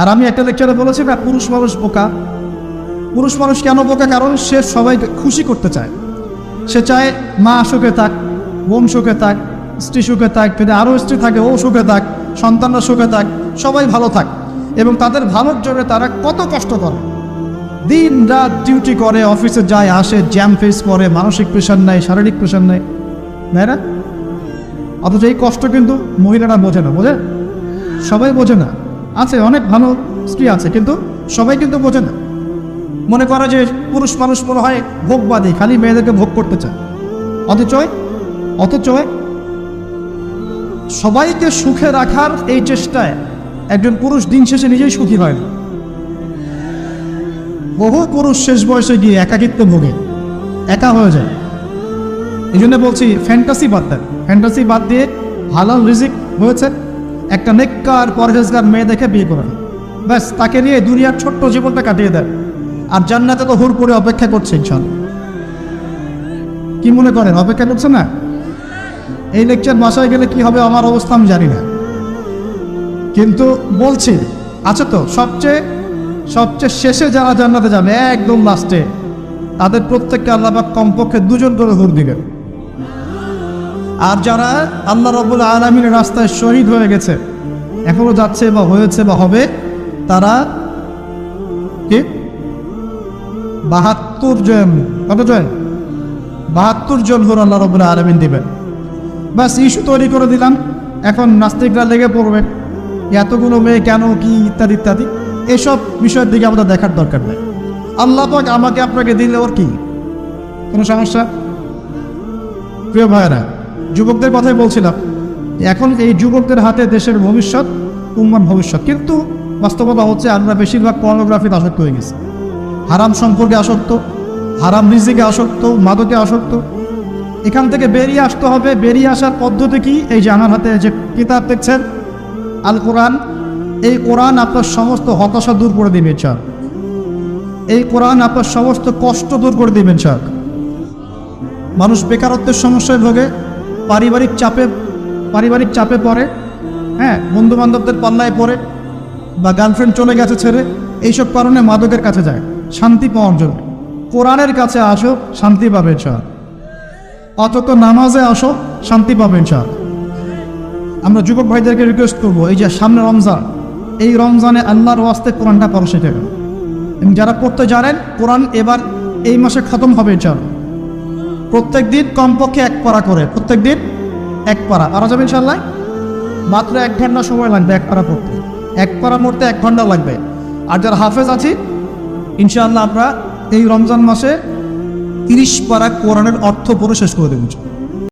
আর আমি একটা লেকচারে বলেছি না, পুরুষ মানুষ বোকা। পুরুষ মানুষ কেন বোকা? কারণ সে সবাইকে খুশি করতে চায়। সে চায় মা সুখে থাক, বোন সুখে থাক, স্ত্রী সুখে থাক, যদি আরও স্ত্রী থাকে ও সুখে থাক, সন্তানরা সুখে থাক, সবাই ভালো থাক। এবং তাদের ভালোর জন্য তারা কত কষ্ট করে, দিন রাত ডিউটি করে, অফিসে যায় আসে, জ্যাম ফেস করে, মানসিক প্রেশার নেয়, শারীরিক প্রেশার নেয়, তাই না? অথচ এই কষ্ট কিন্তু মহিলারা বোঝে না। বোঝে? সবাই বোঝে না। আছে অনেক ভালো স্ত্রী আছে, কিন্তু সবাই কিন্তু বোঝে না। মনে করে যে পুরুষ মানুষ মনে হয় ভোগবাদী, খালি মেয়েদেরকে ভোগ করতে চায়। অথচ সবাইকে সুখে রাখার এই চেষ্টায় একজন পুরুষ দিন শেষে নিজেই সুখী হয় না। বহু পুরুষ শেষ বয়সে গিয়ে একাকিত্ব ভোগে, একা হয়ে যায়। এই জন্য বলছি ফ্যান্টাসি বাদ দেন। ফ্যান্টাসি বাদ দিয়ে হালাল রিজিক হয়েছে, একটা নেককার পরহেজগার মেয়ে দেখে বিয়ে করেন, ব্যাস তাকে নিয়ে দুনিয়ার ছোট্ট জীবনটা কাটিয়ে দেন। আর জান্নাতে তো হুর করে অপেক্ষা করছে ইনশাআল্লাহ। কি মনে করেন অপেক্ষা করছে না? এই লেকচার বাসায় গেলে কি হবে আমার অবস্থা আমি জানি না, কিন্তু বলছি আছে তো সবচেয়ে শেষে যারা জান্নাতে যাবে, একদম লাস্টে, তাদের প্রত্যেককে আল্লাহ পাক কমপক্ষে 2জন করে হুর দিবেন। আর যারা আল্লাহ রাব্বুল আলামিনের রাস্তায় শহীদ হয়ে গেছে, এখনো যাচ্ছে বা হয়েছে বা হবে, তারা কি 72 জন, কত জন? 72 জন হুর আল্লাহ রাব্বুল আলামিন দিবেন। বাস ইস্যু তৈরি করে দিলাম, এখন নাস্তিকরা লেগে পড়বে এতগুলো মেয়ে কেন, কি ইত্যাদি ইত্যাদি। এসব বিষয়ের দিকে আমাদের দেখার দরকার নেই। আল্লাহ পাক আমাকে আপনাকে দিলে ওর কি কোনো সমস্যা? প্রিয় ভাইয়েরা, যুবকদের কথাই বলছিলাম, এখন এই যুবকদের হাতে দেশের ভবিষ্যৎ, উম্মার ভবিষ্যৎ। কিন্তু বাস্তবতা হচ্ছে আমরা বেশিরভাগ পর্নোগ্রাফিতে আসক্ত হয়ে গেছি, হারাম সম্পর্কে আসক্ত, হারাম রিজিকে আসক্ত, মাদকে আসক্ত। এখান থেকে বেরিয়ে আসতে হবে। বেরিয়ে আসার পদ্ধতি কি? এই যে আমার হাতে যে কিতাব দেখছেন, আল কোরআন, এই কোরআন আপনার সমস্ত হতাশা দূর করে দিবে চাক। এই কোরআন আপনার সমস্ত কষ্ট দূর করে দিবেন চাক। মানুষ বেকারত্বের সমস্যায় ভোগে, পারিবারিক চাপে পড়ে, হ্যাঁ, বন্ধু বান্ধবদের পাল্লায় পড়ে, বা গার্লফ্রেন্ড চলে গেছে ছেড়ে, এইসব কারণে মাদকের কাছে যায় শান্তি পাওয়ার জন্য। কোরআনের কাছে আসো, শান্তি পাবে চাক। অথচ নামাজে আসো, শান্তি পাবেন চাক। আমরা যুবক ভাইদেরকে রিকোয়েস্ট করবো, এই যে সামনে রমজান, এই রমজানে আল্লাহর ওয়াস্তে কোরআনটা পড়া শেখাবেন। এবং যারা পড়তে জানেন, কোরআন এবার এই মাসে খতম হবে ইনশাআল্লাহ। প্রত্যেক দিন কমপক্ষে 1 পারা করে, প্রত্যেক দিন 1 পারা পারা যাবে ইনশাআল্লাহ। মাত্র 1 ঘন্টা সময় লাগবে 1 পারা পড়তে। 1 পারা পড়তে 1 ঘন্টা লাগবে। আর যারা হাফেজ আছি, ইনশাআল্লাহ আমরা এই রমজান মাসে 30 পারা কোরআনের অর্থ পড়ে শেষ করে দেব।